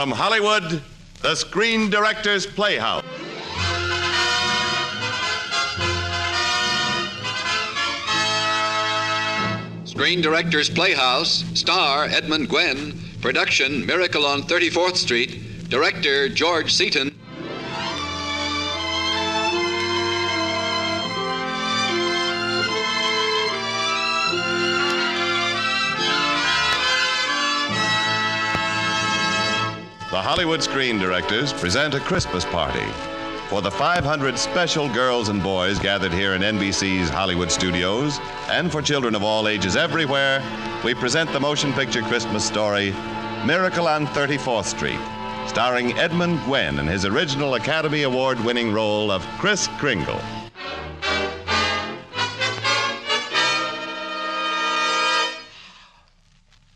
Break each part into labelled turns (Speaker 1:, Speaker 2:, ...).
Speaker 1: From Hollywood, the Screen Directors Playhouse.
Speaker 2: Screen Directors Playhouse, star Edmund Gwenn, production Miracle on 34th Street, director George Seaton.
Speaker 1: The Hollywood Screen Directors present a Christmas party. For the 500 special girls and boys gathered here in NBC's Hollywood studios, and for children of all ages everywhere, we present the motion picture Christmas story, Miracle on 34th Street, starring Edmund Gwenn in his original Academy Award-winning role of Kris Kringle.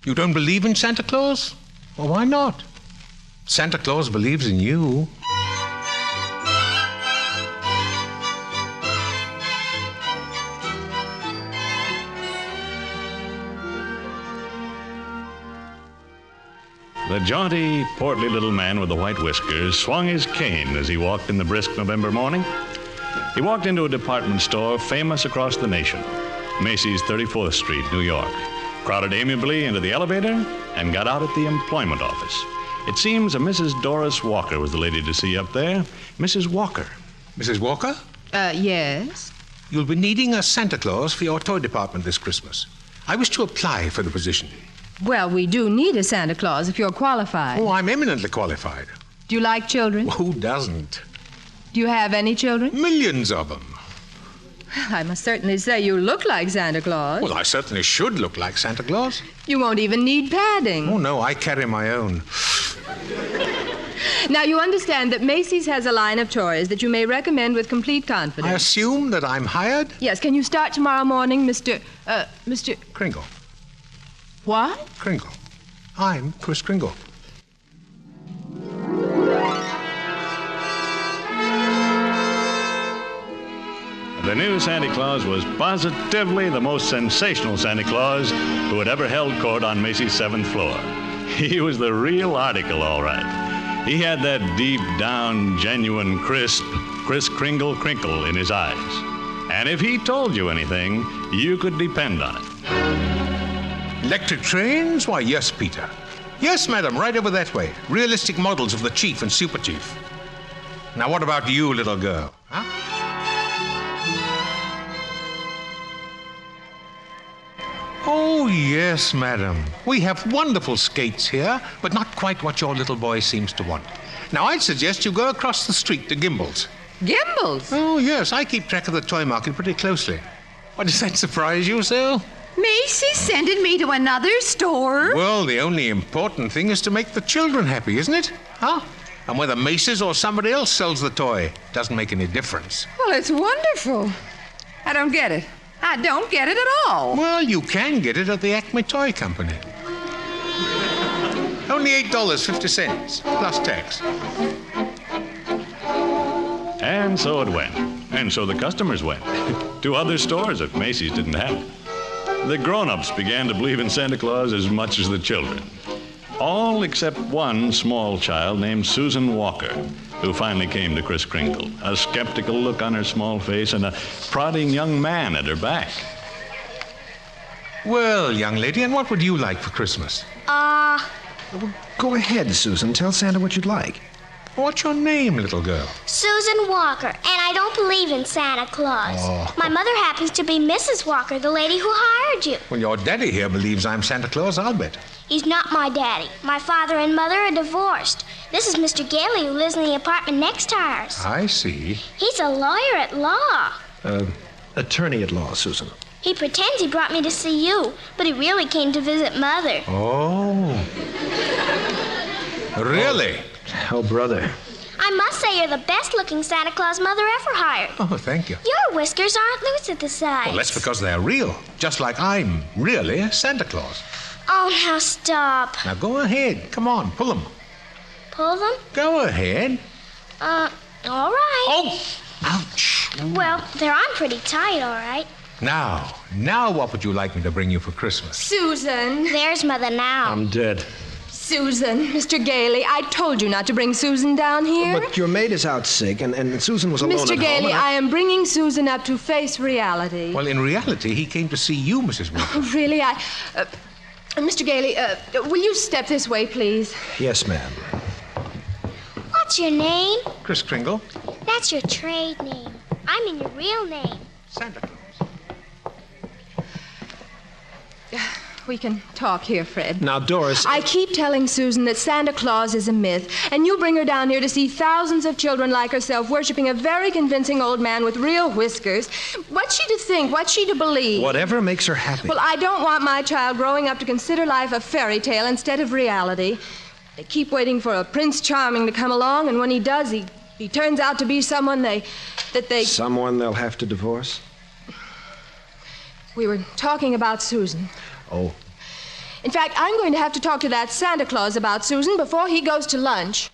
Speaker 3: You don't believe in Santa Claus? Well, why not? Santa Claus believes in you.
Speaker 4: The jaunty, portly little man with the white whiskers swung his cane as he walked in the brisk November morning. He walked into a department store famous across the nation, Macy's 34th Street, New York, crowded amiably into the elevator, and got out at the employment office. It seems a Mrs. Doris Walker was the lady to see up there. Mrs. Walker.
Speaker 3: Mrs. Walker?
Speaker 5: Yes?
Speaker 3: You'll be needing a Santa Claus for your toy department this Christmas. I wish to apply for the position.
Speaker 5: Well, we do need a Santa Claus if you're qualified.
Speaker 3: Oh, I'm eminently qualified.
Speaker 5: Do you like children?
Speaker 3: Who doesn't?
Speaker 5: Do you have any children?
Speaker 3: Millions of them.
Speaker 5: I must certainly say you look like Santa Claus.
Speaker 3: Well, I certainly should look like Santa Claus.
Speaker 5: You won't even need padding.
Speaker 3: Oh, no, I carry my own.
Speaker 5: Now, you understand that Macy's has a line of toys that you may recommend with complete confidence.
Speaker 3: I assume that I'm hired?
Speaker 5: Yes, can you start tomorrow morning, Mr.
Speaker 3: Kringle.
Speaker 5: What?
Speaker 3: Kringle. I'm Kris Kringle.
Speaker 4: The new Santa Claus was positively the most sensational Santa Claus who had ever held court on Macy's 7th floor. He was the real article, all right. He had that deep down, genuine, crisp, Kris Kringle crinkle in his eyes. And if he told you anything, you could depend on it.
Speaker 3: Electric trains? Why, yes, Peter. Yes, madam, right over that way. Realistic models of the Chief and Super Chief. Now, what about you, little girl? Huh? Oh, yes, madam. We have wonderful skates here, but not quite what your little boy seems to want. Now, I'd suggest you go across the street to Gimbel's.
Speaker 5: Gimbel's?
Speaker 3: Oh, yes, I keep track of the toy market pretty closely. Why, does that surprise you, so?
Speaker 6: Macy's sending me to another store?
Speaker 3: Well, the only important thing is to make the children happy, isn't it? Huh? And whether Macy's or somebody else sells the toy doesn't make any difference.
Speaker 6: Well, it's wonderful. I don't get it. I don't get it at all.
Speaker 3: Well, you can get it at the Acme Toy Company. Only $8.50, plus tax.
Speaker 4: And so it went. And so the customers went. To other stores if Macy's didn't have it. The grown-ups began to believe in Santa Claus as much as the children. All except one small child named Susan Walker, who finally came to Kris Kringle, a skeptical look on her small face and a prodding young man at her back.
Speaker 3: Well, young lady, and what would you like for Christmas?
Speaker 7: Well, go ahead, Susan. Tell Santa what you'd like.
Speaker 3: What's your name, little girl?
Speaker 8: Susan Walker, and I don't believe in Santa Claus.
Speaker 3: Oh.
Speaker 8: My mother happens to be Mrs. Walker, the lady who hired you.
Speaker 3: Well, your daddy here believes I'm Santa Claus, I'll bet.
Speaker 8: He's not my daddy. My father and mother are divorced. This is Mr. Gailey, who lives in the apartment next to ours.
Speaker 3: I see.
Speaker 8: He's a lawyer at law.
Speaker 7: Attorney at law, Susan.
Speaker 8: He pretends he brought me to see you, but he really came to visit Mother.
Speaker 3: Oh. Really?
Speaker 7: Oh, brother.
Speaker 8: I must say you're the best-looking Santa Claus Mother ever hired.
Speaker 3: Oh, thank you.
Speaker 8: Your whiskers aren't loose at the sides.
Speaker 3: Well, that's because they're real. Just like I'm really Santa Claus.
Speaker 8: Oh, now stop.
Speaker 3: Now go ahead. Come on, pull them.
Speaker 8: Pull them?
Speaker 3: Go ahead.
Speaker 8: All right.
Speaker 3: Oh! Ouch.
Speaker 8: Well, they're on pretty tight, all right.
Speaker 3: Now what would you like me to bring you for Christmas?
Speaker 5: Susan.
Speaker 8: There's Mother now.
Speaker 7: I'm dead.
Speaker 5: Susan, Mr. Gailey, I told you not to bring Susan down here.
Speaker 7: But your maid is out sick, and Susan was alone
Speaker 5: Mr.
Speaker 7: at
Speaker 5: Gailey,
Speaker 7: home.
Speaker 5: I am bringing Susan up to face reality.
Speaker 3: Well, in reality, he came to see you, Mrs. Walker.
Speaker 5: Oh, really? Mr. Gailey, will you step this way, please?
Speaker 7: Yes, ma'am.
Speaker 8: What's your name?
Speaker 3: Kris Kringle.
Speaker 8: That's your trade name. I mean your real name.
Speaker 3: Santa Claus.
Speaker 5: We can talk here, Fred.
Speaker 7: Now, Doris...
Speaker 5: I keep telling Susan that Santa Claus is a myth, and you bring her down here to see thousands of children like herself worshiping a very convincing old man with real whiskers. What's she to think? What's she to believe?
Speaker 7: Whatever makes her happy.
Speaker 5: Well, I don't want my child growing up to consider life a fairy tale instead of reality. They keep waiting for a Prince Charming to come along, and when he does, he turns out to be someone they...
Speaker 7: Someone they'll have to divorce?
Speaker 5: We were talking about Susan.
Speaker 7: Oh.
Speaker 5: In fact, I'm going to have to talk to that Santa Claus about Susan before he goes to lunch.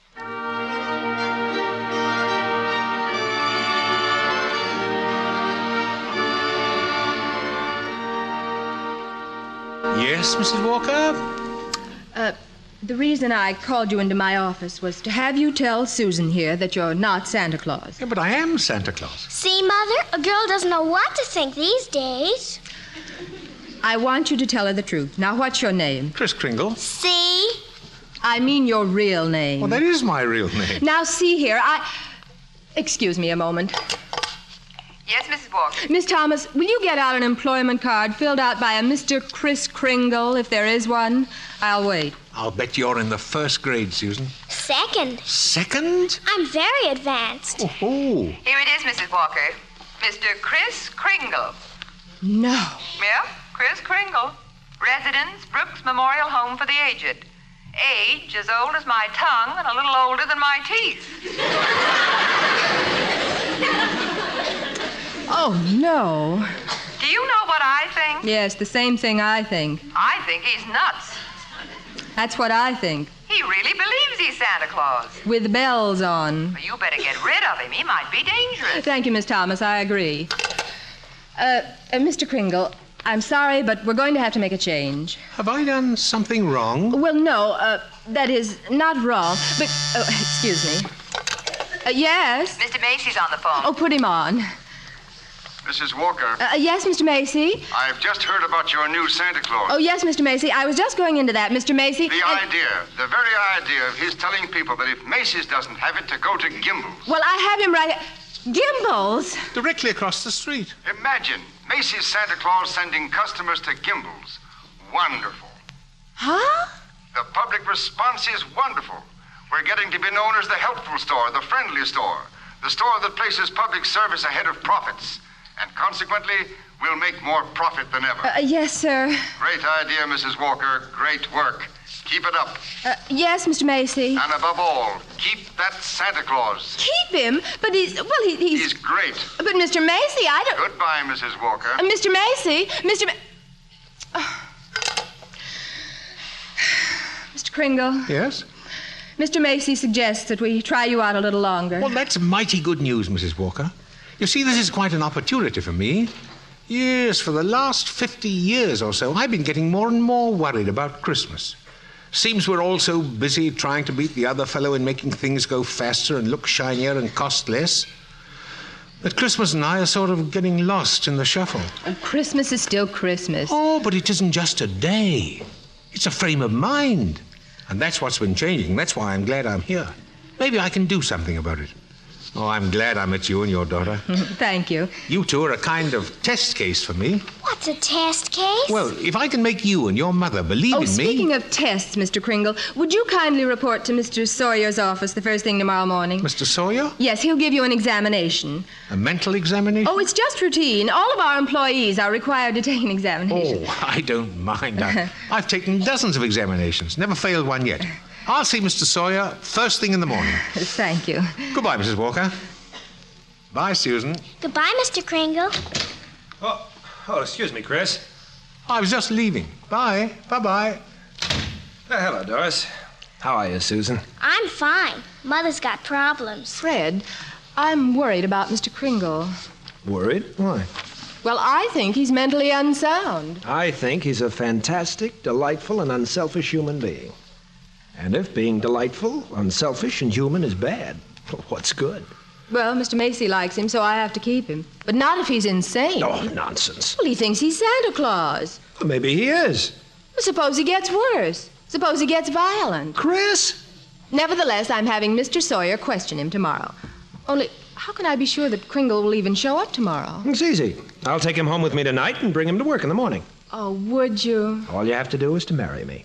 Speaker 3: Yes, Mrs. Walker?
Speaker 5: The reason I called you into my office was to have you tell Susan here that you're not Santa Claus.
Speaker 3: Yeah, but I am Santa Claus.
Speaker 8: See, Mother? A girl doesn't know what to think these days.
Speaker 5: I want you to tell her the truth. Now, what's your name?
Speaker 3: Kris Kringle.
Speaker 8: See?
Speaker 5: I mean your real name.
Speaker 3: Well, that is my real name.
Speaker 5: Now, see here, Excuse me a moment.
Speaker 6: Yes, Mrs. Walker.
Speaker 5: Miss Thomas, will you get out an employment card filled out by a Mr. Kris Kringle, if there is one? I'll wait.
Speaker 3: I'll bet you're in the first grade, Susan.
Speaker 8: Second.
Speaker 3: Second?
Speaker 8: I'm very advanced.
Speaker 3: Oh.
Speaker 6: Here it is, Mrs. Walker. Mr. Kris Kringle.
Speaker 5: No.
Speaker 6: Yeah, Kris Kringle. Residence, Brooks Memorial Home for the Aged. Age as old as my tongue and a little older than my teeth.
Speaker 5: Oh, no.
Speaker 6: Do you know what I think?
Speaker 5: Yes, the same thing I think.
Speaker 6: I think he's nuts.
Speaker 5: That's what I think.
Speaker 6: He really believes he's Santa Claus.
Speaker 5: With bells on.
Speaker 6: Well, you better get rid of him. He might be dangerous.
Speaker 5: Thank you, Miss Thomas. I agree. Mr. Kringle, I'm sorry, but we're going to have to make a change.
Speaker 3: Have I done something wrong?
Speaker 5: Well, no, that is not wrong, but... Oh, excuse me. Yes?
Speaker 6: Mr. Macy's on the phone.
Speaker 5: Oh, put him on.
Speaker 9: Mrs. Walker,
Speaker 5: Yes, Mr. Macy?
Speaker 9: I've just heard about your new Santa Claus.
Speaker 5: Oh, yes, Mr. Macy. I was just going into that, Mr. Macy.
Speaker 9: The very idea of his telling people that if Macy's doesn't have it, to go to Gimbel's.
Speaker 5: Well, I have him right... Gimbel's?
Speaker 3: Directly across the street.
Speaker 9: Imagine Macy's Santa Claus sending customers to Gimbel's. Wonderful.
Speaker 5: Huh?
Speaker 9: The public response is wonderful. We're getting to be known as the helpful store, the friendly store, the store that places public service ahead of profits. And consequently, we'll make more profit than ever.
Speaker 5: Yes, sir.
Speaker 9: Great idea, Mrs. Walker. Great work. Keep it up.
Speaker 5: Yes, Mr. Macy.
Speaker 9: And above all, keep that Santa Claus.
Speaker 5: Keep him? But he's...
Speaker 9: He's great.
Speaker 5: But, Mr. Macy, I don't...
Speaker 9: Goodbye, Mrs. Walker.
Speaker 5: Mr. Macy, Mr. Kringle.
Speaker 3: Yes?
Speaker 5: Mr. Macy suggests that we try you out a little longer.
Speaker 3: Well, that's mighty good news, Mrs. Walker. You see, this is quite an opportunity for me. Yes, for the last 50 years or so, I've been getting more and more worried about Christmas. Seems we're all so busy trying to beat the other fellow in making things go faster and look shinier and cost less, that Christmas and I are sort of getting lost in the shuffle.
Speaker 5: Oh, Christmas is still Christmas.
Speaker 3: Oh, but it isn't just a day. It's a frame of mind. And that's what's been changing. That's why I'm glad I'm here. Maybe I can do something about it. Oh, I'm glad I met you and your daughter.
Speaker 5: Thank you.
Speaker 3: You two are a kind of test case for me.
Speaker 8: What's a test case?
Speaker 3: Well, if I can make you and your mother believe in me...
Speaker 5: Speaking of tests, Mr. Kringle, would you kindly report to Mr. Sawyer's office the first thing tomorrow morning?
Speaker 3: Mr. Sawyer?
Speaker 5: Yes, he'll give you an examination.
Speaker 3: A mental examination?
Speaker 5: Oh, it's just routine. All of our employees are required to take an examination.
Speaker 3: Oh, I don't mind. I've taken dozens of examinations. Never failed one yet. I'll see Mr. Sawyer first thing in the morning.
Speaker 5: Thank you.
Speaker 3: Goodbye, Mrs. Walker. Bye, Susan.
Speaker 8: Goodbye, Mr. Kringle.
Speaker 7: Oh, excuse me, Chris.
Speaker 3: I was just leaving. Bye. Bye-bye.
Speaker 7: Hello, Doris. How are you, Susan?
Speaker 8: I'm fine. Mother's got problems.
Speaker 5: Fred, I'm worried about Mr. Kringle.
Speaker 7: Worried? Why?
Speaker 5: Well, I think he's mentally unsound.
Speaker 7: I think he's a fantastic, delightful, and unselfish human being. And if being delightful, unselfish, and human is bad, what's good?
Speaker 5: Well, Mr. Macy likes him, so I have to keep him. But not if he's insane.
Speaker 7: Oh, nonsense.
Speaker 5: Well, he thinks he's Santa Claus.
Speaker 7: Well, maybe he is.
Speaker 5: Well, suppose he gets worse. Suppose he gets violent.
Speaker 7: Chris?
Speaker 5: Nevertheless, I'm having Mr. Sawyer question him tomorrow. Only, how can I be sure that Kringle will even show up tomorrow?
Speaker 7: It's easy. I'll take him home with me tonight and bring him to work in the morning.
Speaker 5: Oh, would you?
Speaker 7: All you have to do is to marry me.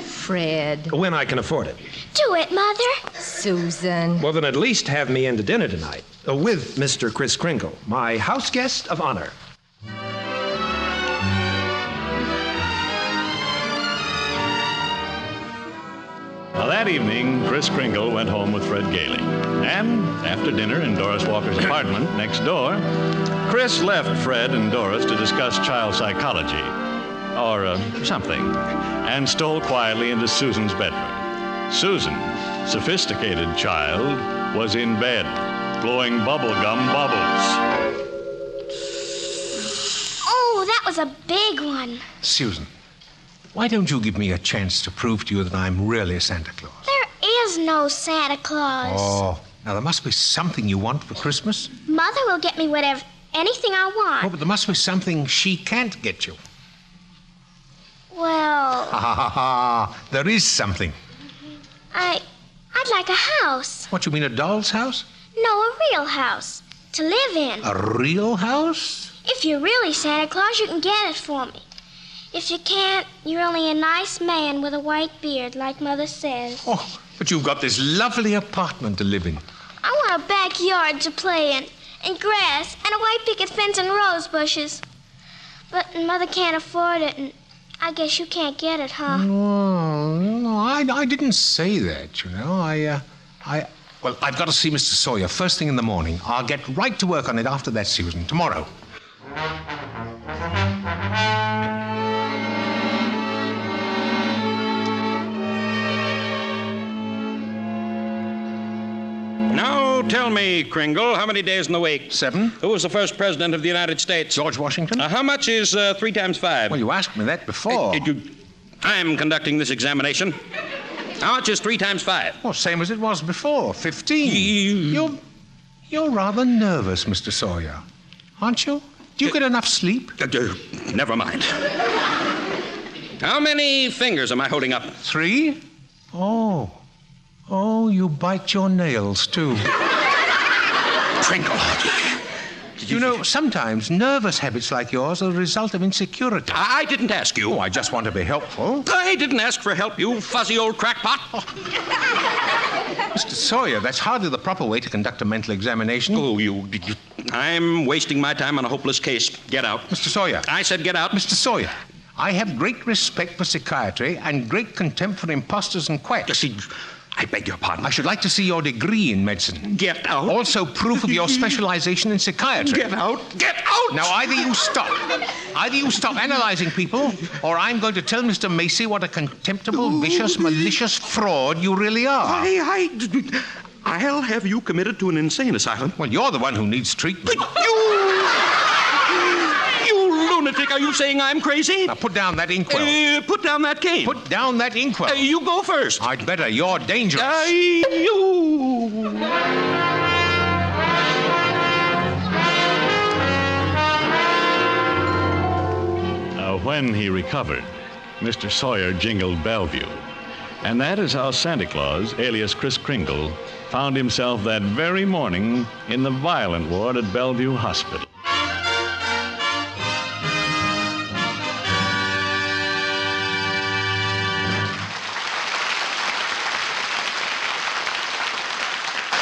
Speaker 5: Fred.
Speaker 7: When I can afford it.
Speaker 8: Do it, Mother.
Speaker 5: Susan.
Speaker 7: Well, then at least have me in to dinner tonight with Mr. Kris Kringle, my house guest of honor.
Speaker 4: Now, that evening, Kris Kringle went home with Fred Gailey. And after dinner in Doris Walker's apartment next door, Kris left Fred and Doris to discuss child psychology, or something, and stole quietly into Susan's bedroom. Susan, sophisticated child, was in bed, blowing bubblegum bubbles.
Speaker 8: Oh, that was a big one.
Speaker 3: Susan, why don't you give me a chance to prove to you that I'm really Santa Claus?
Speaker 8: There is no Santa Claus.
Speaker 3: Oh, now there must be something you want for Christmas.
Speaker 8: Mother will get me anything I want.
Speaker 3: Oh, but there must be something she can't get you.
Speaker 8: Well,
Speaker 3: There is something.
Speaker 8: I'd like a house.
Speaker 3: What, you mean a doll's house?
Speaker 8: No, a real house to live in.
Speaker 3: A real house?
Speaker 8: If you're really Santa Claus, you can get it for me. If you can't, you're only a nice man with a white beard, like Mother says.
Speaker 3: Oh, but you've got this lovely apartment to live in.
Speaker 8: I want a backyard to play in, and grass, and a white picket fence and rose bushes. But Mother can't afford it, and I guess you can't get it, huh?
Speaker 3: No, I didn't say that, you know. Well, I've got to see Mr. Sawyer first thing in the morning. I'll get right to work on it after that, Susan, tomorrow.
Speaker 10: Now, tell me, Kringle, how many days in the week?
Speaker 3: 7.
Speaker 10: Who was the first president of the United States?
Speaker 3: George Washington?
Speaker 10: How much is 3 times 5?
Speaker 3: Well, you asked me that before.
Speaker 10: I'm conducting this examination. How much is 3 times 5?
Speaker 3: Well, same as it was before, 15. You're rather nervous, Mr. Sawyer, aren't you? Do you get enough sleep?
Speaker 10: Never mind. How many fingers am I holding up?
Speaker 3: 3? Oh, you bite your nails, too.
Speaker 10: Kringle.
Speaker 3: You know, sometimes nervous habits like yours are the result of insecurity.
Speaker 10: I didn't ask you.
Speaker 3: Oh, I just want to be helpful.
Speaker 10: I didn't ask for help, you fuzzy old crackpot.
Speaker 3: Mr. Sawyer, that's hardly the proper way to conduct a mental examination.
Speaker 10: Oh, I'm wasting my time on a hopeless case. Get out.
Speaker 3: Mr. Sawyer.
Speaker 10: I said get out.
Speaker 3: Mr. Sawyer, I have great respect for psychiatry and great contempt for imposters and quacks.
Speaker 10: I beg your pardon.
Speaker 3: I should like to see your degree in medicine.
Speaker 10: Get out.
Speaker 3: Also, proof of your specialization in psychiatry.
Speaker 10: Get out. Get out!
Speaker 3: Now, either you stop analyzing people, or I'm going to tell Mr. Macy what a contemptible, vicious, malicious fraud you really are.
Speaker 10: I'll have you committed to an insane asylum.
Speaker 3: Well, you're the one who needs treatment.
Speaker 10: You lunatic, are you saying I'm crazy?
Speaker 3: Now, put down that inkwell.
Speaker 10: Put down that cane.
Speaker 3: Put down that inkwell.
Speaker 10: You go first.
Speaker 3: I'd better. You're dangerous.
Speaker 4: When he recovered, Mr. Sawyer jingled Bellevue. And that is how Santa Claus, alias Kris Kringle, found himself that very morning in the violent ward at Bellevue Hospital.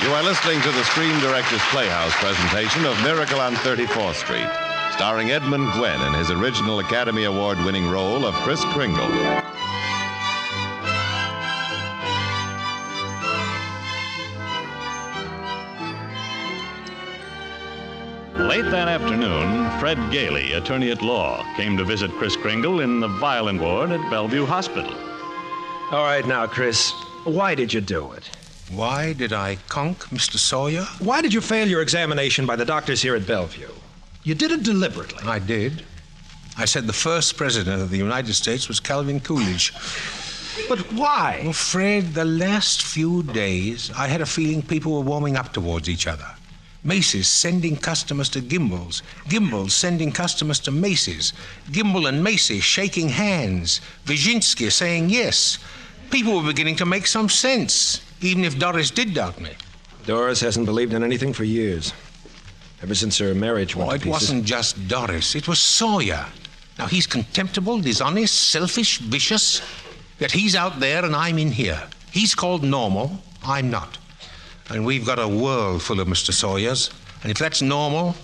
Speaker 1: You are listening to the Screen Directors Playhouse presentation of Miracle on 34th Street, starring Edmund Gwenn in his original Academy Award-winning role of Kris Kringle.
Speaker 4: Late that afternoon, Fred Gailey, attorney at law, came to visit Kris Kringle in the violent ward at Bellevue Hospital.
Speaker 7: All right, now, Chris, why did you do it?
Speaker 3: Why did I conk Mr. Sawyer?
Speaker 7: Why did you fail your examination by the doctors here at Bellevue? You did it deliberately.
Speaker 3: I did. I said the first president of the United States was Calvin Coolidge.
Speaker 7: But why?
Speaker 3: Well, Fred, the last few days, I had a feeling people were warming up towards each other. Macy's sending customers to Gimbel's. Gimbel's sending customers to Macy's. Gimbel and Macy shaking hands. Wyszynski saying yes. People were beginning to make some sense, even if Doris did doubt me.
Speaker 7: Doris hasn't believed in anything for years. Ever since her marriage went to pieces.
Speaker 3: It wasn't just Doris. It was Sawyer. Now, he's contemptible, dishonest, selfish, vicious. Yet he's out there and I'm in here. He's called normal. I'm not. And we've got a world full of Mr. Sawyers. And if that's normal,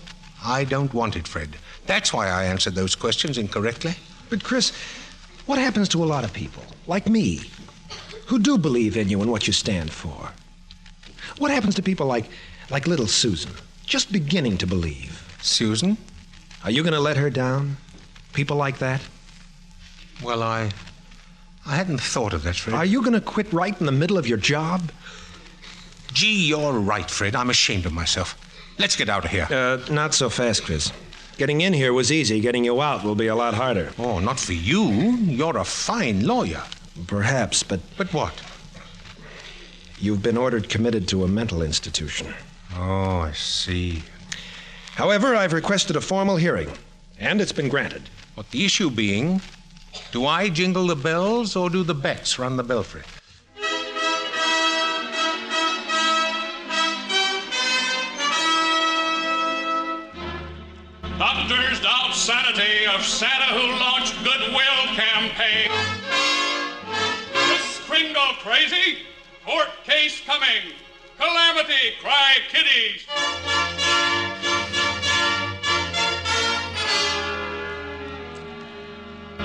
Speaker 3: I don't want it, Fred. That's why I answered those questions incorrectly.
Speaker 7: But, Chris, what happens to a lot of people, like me, who do believe in you and what you stand for? What happens to people like little Susan, just beginning to believe?
Speaker 3: Susan?
Speaker 7: Are you going to let her down? People like that?
Speaker 3: Well, I hadn't thought of that, Fred.
Speaker 7: Are you going to quit right in the middle of your job?
Speaker 3: Gee, you're right, Fred. I'm ashamed of myself. Let's get out of here.
Speaker 7: Not so fast, Chris. Getting in here was easy. Getting you out will be a lot harder.
Speaker 3: Oh, not for you. You're a fine lawyer.
Speaker 7: Perhaps, but...
Speaker 3: But what?
Speaker 7: You've been ordered committed to a mental institution.
Speaker 3: Oh, I see.
Speaker 7: However, I've requested a formal hearing, and it's been granted.
Speaker 3: What the issue being, do I jingle the bells or do the bets run the belfry?
Speaker 11: Doctors doubt sanity of Santa who launched goodwill campaign. Is Kringle crazy? Court case coming. Calamity, cry kiddies.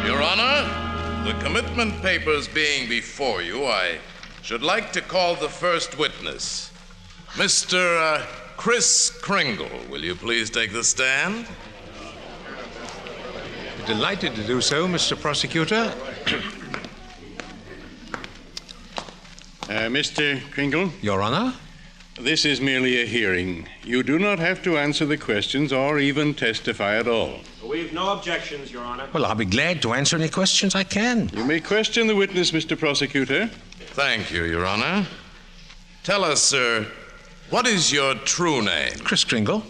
Speaker 12: Your Honor, the commitment papers being before you, I should like to call the first witness. Mr. Kris Kringle, will you please take the stand?
Speaker 3: Delighted to do so, Mr. Prosecutor.
Speaker 13: Mr. Kringle?
Speaker 3: Your Honor?
Speaker 13: This is merely a hearing. You do not have to answer the questions or even testify at all.
Speaker 7: We've no objections, Your Honor.
Speaker 3: Well, I'll be glad to answer any questions I can.
Speaker 13: You may question the witness, Mr. Prosecutor.
Speaker 12: Thank you, Your Honor. Tell us, sir, what is your true name?
Speaker 3: Kris Kringle.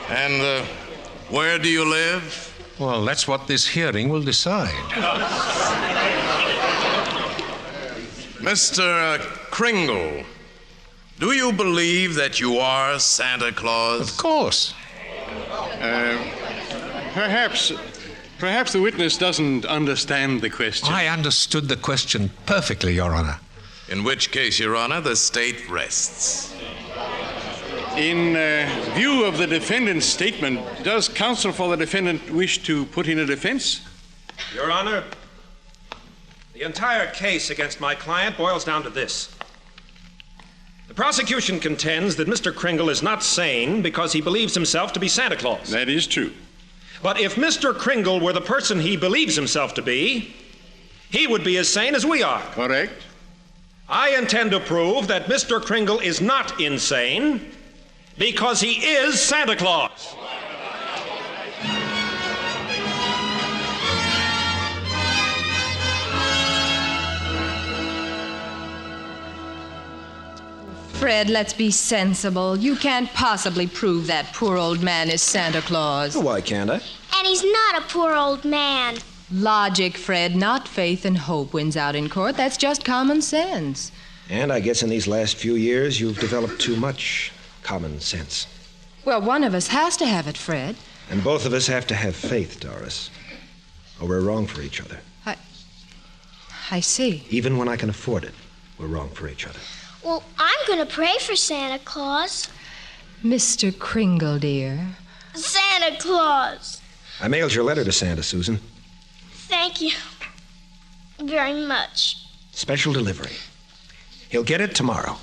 Speaker 12: And where do you live?
Speaker 3: Well, that's what this hearing will decide.
Speaker 12: Mr. Kringle, do you believe that you are Santa Claus?
Speaker 3: Of course.
Speaker 13: Perhaps the witness doesn't understand the question.
Speaker 3: I understood the question perfectly, Your Honor.
Speaker 12: In which case, Your Honor, the state rests.
Speaker 13: In view of the defendant's statement, does counsel for the defendant wish to put in a defense?
Speaker 7: Your Honor, the entire case against my client boils down to this. The prosecution contends that Mr. Kringle is not sane because he believes himself to be Santa Claus.
Speaker 13: That is true.
Speaker 7: But if Mr. Kringle were the person he believes himself to be, he would be as sane as we are.
Speaker 13: Correct.
Speaker 7: I intend to prove that Mr. Kringle is not insane because he is Santa Claus.
Speaker 5: Fred, let's be sensible. You can't possibly prove that poor old man is Santa Claus.
Speaker 7: Why can't I?
Speaker 8: And he's not a poor old man.
Speaker 5: Logic, Fred, not faith and hope wins out in court. That's just common sense.
Speaker 7: And I guess in these last few years, you've developed too much common sense.
Speaker 5: Well, one of us has to have it, Fred.
Speaker 7: And both of us have to have faith, Doris. Or we're wrong for each other.
Speaker 5: I see.
Speaker 7: Even when I can afford it, we're wrong for each other.
Speaker 8: Well, I'm going to pray for Santa Claus.
Speaker 5: Mr. Kringle, dear.
Speaker 8: Santa Claus.
Speaker 7: I mailed your letter to Santa, Susan.
Speaker 8: Thank you very much.
Speaker 7: Special delivery. He'll get it tomorrow.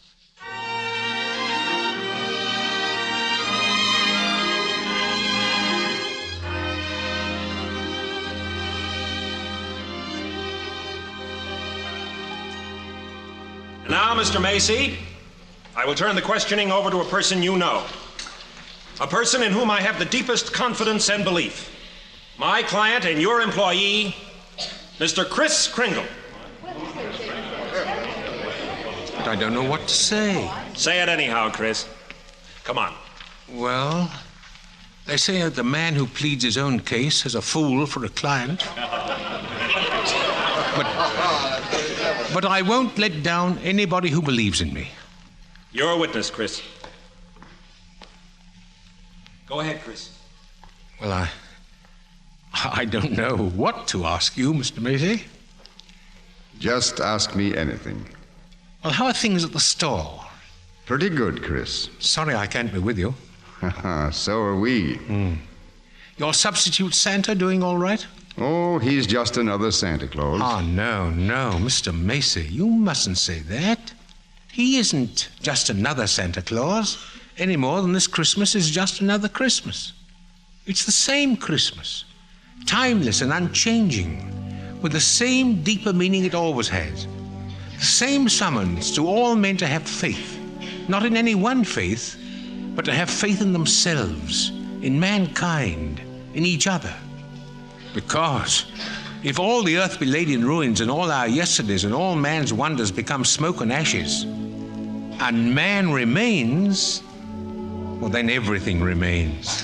Speaker 7: Now, Mr. Macy, I will turn the questioning over to a person you know. A person in whom I have the deepest confidence and belief. My client and your employee, Mr. Chris Kringle.
Speaker 3: But I don't know what to say.
Speaker 7: Say it anyhow, Chris. Come on.
Speaker 3: Well, they say that the man who pleads his own case has a fool for a client. But I won't let down anybody who believes in me.
Speaker 7: You're a witness, Chris. Go ahead, Chris.
Speaker 3: Well, I don't know what to ask you, Mr. Macy.
Speaker 9: Just ask me anything.
Speaker 3: Well, how are things at the store?
Speaker 9: Pretty good, Chris.
Speaker 3: Sorry I can't be with you.
Speaker 9: So are we.
Speaker 3: Your substitute Santa doing all right?
Speaker 9: Oh, he's just another Santa Claus.
Speaker 3: Oh, no, Mr. Macy, you mustn't say that. He isn't just another Santa Claus any more than this Christmas is just another Christmas. It's the same Christmas, timeless and unchanging, with the same deeper meaning it always has. The same summons to all men to have faith, not in any one faith, but to have faith in themselves, in mankind, in each other. Because if all the earth be laid in ruins and all our yesterdays and all man's wonders become smoke and ashes, and man remains, well, then everything remains.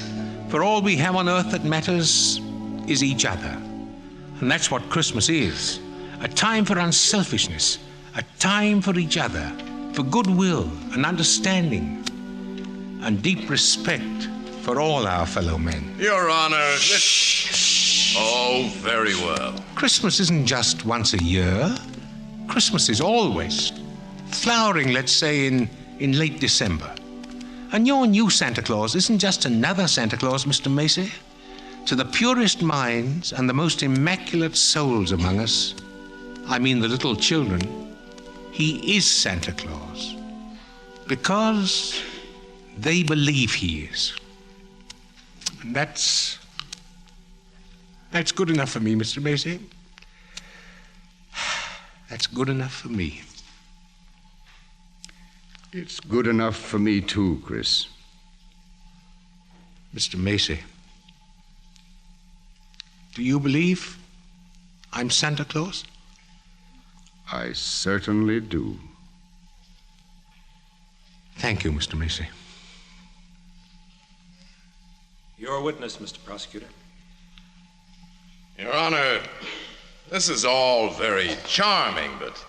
Speaker 3: For all we have on earth that matters is each other. And that's what Christmas is. A time for unselfishness, a time for each other, for goodwill and understanding, and deep respect for all our fellow men.
Speaker 12: Your Honor, Oh, very well.
Speaker 3: Christmas isn't just once a year. Christmas is always. Flowering, let's say, in late December. And your new Santa Claus isn't just another Santa Claus, Mr. Macy. To the purest minds and the most immaculate souls among us, I mean the little children, he is Santa Claus. Because they believe he is. And that's good enough for me, Mr. Macy. That's good enough for me.
Speaker 9: It's good enough for me, too, Chris.
Speaker 3: Mr. Macy, do you believe I'm Santa Claus?
Speaker 9: I certainly do.
Speaker 3: Thank you, Mr. Macy.
Speaker 7: You're a witness, Mr. Prosecutor.
Speaker 12: Your Honor, this is all very charming, but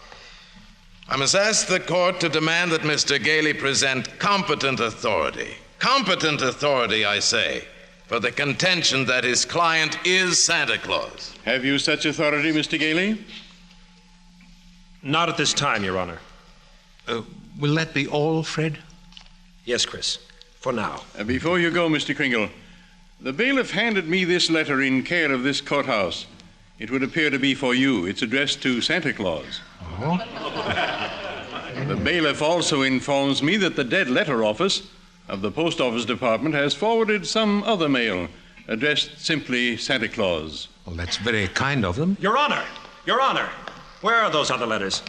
Speaker 12: I must ask the court to demand that Mr. Gailey present competent authority. Competent authority, I say, for the contention that his client is Santa Claus.
Speaker 13: Have you such authority, Mr. Gailey?
Speaker 7: Not at this time, Your Honor.
Speaker 3: Will that be all, Fred?
Speaker 7: Yes, Chris. For now.
Speaker 13: Before you go, Mr. Kringle, the bailiff handed me this letter in care of this courthouse. It would appear to be for you. It's addressed to Santa Claus.
Speaker 3: Oh?
Speaker 13: The bailiff also informs me that the dead letter office of the post office department has forwarded some other mail addressed simply Santa Claus.
Speaker 3: Well, that's very kind of them.
Speaker 7: Your Honor! Your Honor! Where are those other letters?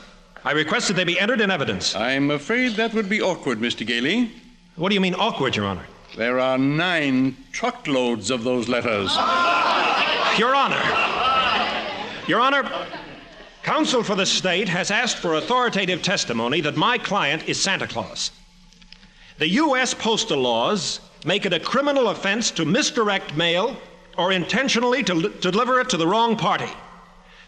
Speaker 7: I requested they be entered in evidence.
Speaker 13: I'm afraid that would be awkward, Mr. Gailey.
Speaker 7: What do you mean awkward, Your Honor?
Speaker 13: There are 9 truckloads of those letters.
Speaker 7: Your Honor! Your Honor, counsel for the state has asked for authoritative testimony that my client is Santa Claus. The U.S. postal laws make it a criminal offense to misdirect mail or intentionally to deliver it to the wrong party.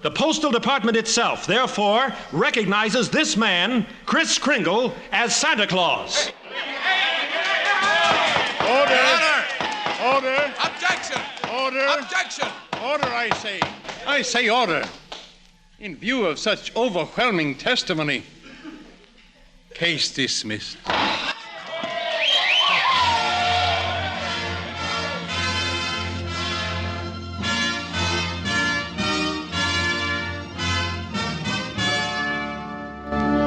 Speaker 7: The Postal Department itself, therefore, recognizes this man, Chris Kringle, as Santa Claus.
Speaker 13: Order!
Speaker 12: Objection!
Speaker 13: Order!
Speaker 12: Objection!
Speaker 13: Order, I say. I say order. In view of such overwhelming testimony, case dismissed.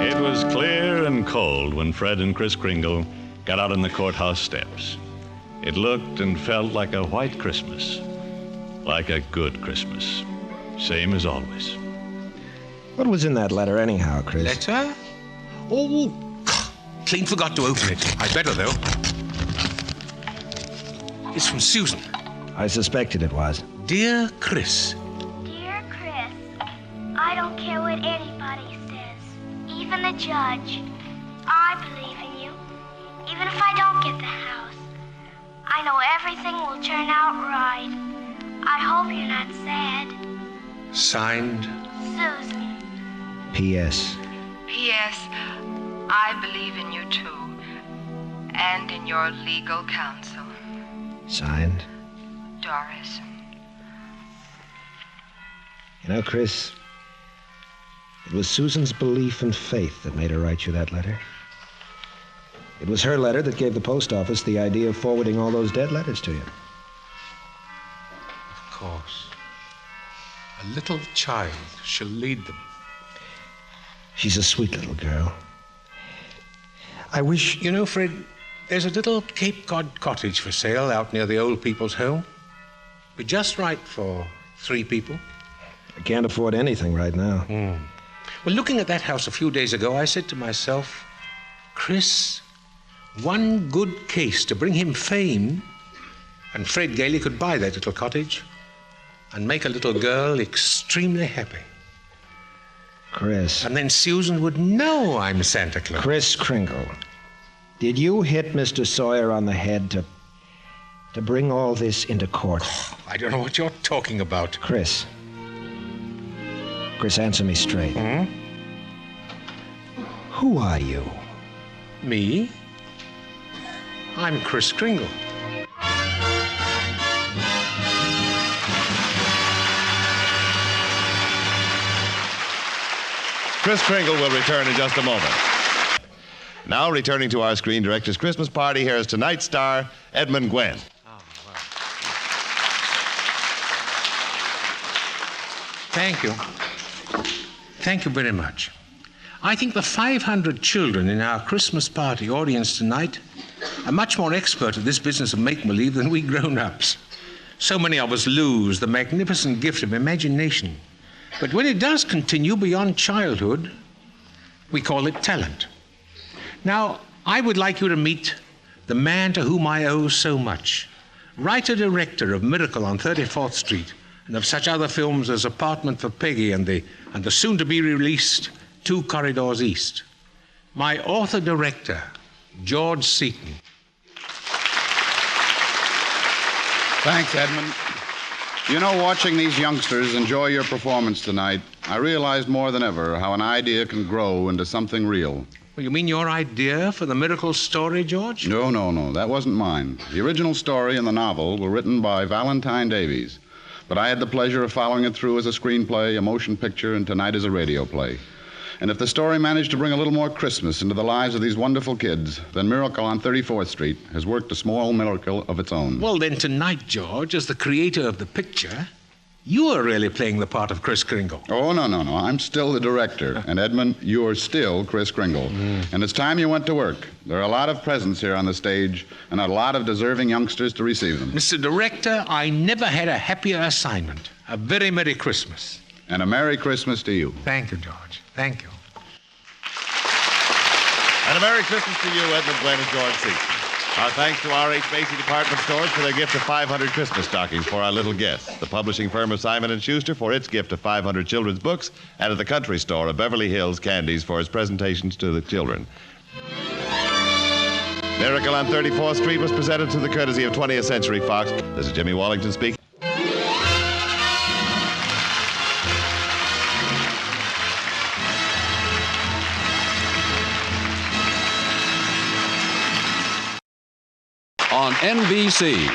Speaker 4: It was clear and cold when Fred and Chris Kringle got out on the courthouse steps. It looked and felt like a white Christmas, like a good Christmas, same as always.
Speaker 14: What was in that letter anyhow, Chris?
Speaker 3: Letter? Oh, clean forgot to open it. I'd better, though. It's from Susan.
Speaker 14: I suspected it was.
Speaker 3: Dear Chris.
Speaker 8: Dear Chris. the judge. I believe in you. Even if I don't get the house, I know everything will turn out right. I hope you're not sad.
Speaker 3: Signed,
Speaker 8: Susan.
Speaker 14: P.S.
Speaker 6: P.S. I believe in you too, and in your legal counsel.
Speaker 14: Signed.
Speaker 6: Doris.
Speaker 14: You know, Chris, it was Susan's belief and faith that made her write you that letter. It was her letter that gave the post office the idea of forwarding all those dead letters to you.
Speaker 3: Of course. A little child shall lead them.
Speaker 14: She's a sweet little girl.
Speaker 3: I wish, you know, Fred, there's a little Cape Cod cottage for sale out near the old people's home. Be just right for 3 people.
Speaker 14: I can't afford anything right now.
Speaker 3: Well, looking at that house a few days ago, I said to myself, Chris, one good case to bring him fame, and Fred Gailey could buy that little cottage and make a little girl extremely happy.
Speaker 14: Chris.
Speaker 3: And then Susan would know I'm Santa Claus.
Speaker 14: Chris Kringle, did you hit Mr. Sawyer on the head to bring all this into court?
Speaker 3: Oh, I don't know what you're talking about.
Speaker 14: Chris, answer me straight. Who are you?
Speaker 3: Me? I'm Chris Kringle.
Speaker 1: Chris Kringle will return in just a moment. Now, returning to our Screen Directors Christmas party, here is tonight's star, Edmund Gwen.
Speaker 3: Thank you. Thank you very much. I think the 500 children in our Christmas party audience tonight are much more expert at this business of make-believe than we grown-ups. So many of us lose the magnificent gift of imagination. But when it does continue beyond childhood, we call it talent. Now, I would like you to meet the man to whom I owe so much, writer-director of Miracle on 34th Street, and of such other films as Apartment for Peggy and the soon-to-be-released 2 Corridors East. My author-director, George Seaton.
Speaker 15: Thanks, Edmund. You know, watching these youngsters enjoy your performance tonight, I realized more than ever how an idea can grow into something real.
Speaker 3: Well, you mean your idea for the Miracle story, George?
Speaker 15: No. That wasn't mine. The original story and the novel were written by Valentine Davies. But I had the pleasure of following it through as a screenplay, a motion picture, and tonight as a radio play. And if the story managed to bring a little more Christmas into the lives of these wonderful kids, then Miracle on 34th Street has worked a small miracle of its own.
Speaker 3: Well, then tonight, George, as the creator of the picture, you are really playing the part of Chris Kringle.
Speaker 15: Oh, no. I'm still the director. And Edmund, you are still Chris Kringle. And it's time you went to work. There are a lot of presents here on the stage and a lot of deserving youngsters to receive them.
Speaker 3: Mr. Director, I never had a happier assignment. A very Merry Christmas.
Speaker 15: And a Merry Christmas to you.
Speaker 3: Thank you, George. Thank you.
Speaker 1: And a Merry Christmas to you, Edmund Gwen and George Seaton. Our thanks to R.H. Macy Department Stores for their gift of 500 Christmas stockings for our little guests, the publishing firm of Simon & Schuster for its gift of 500 children's books, and at the Country Store of Beverly Hills Candies for its presentations to the children. Miracle on 34th Street was presented to the courtesy of 20th Century Fox. This is Jimmy Wallington speaking.
Speaker 2: On NBC.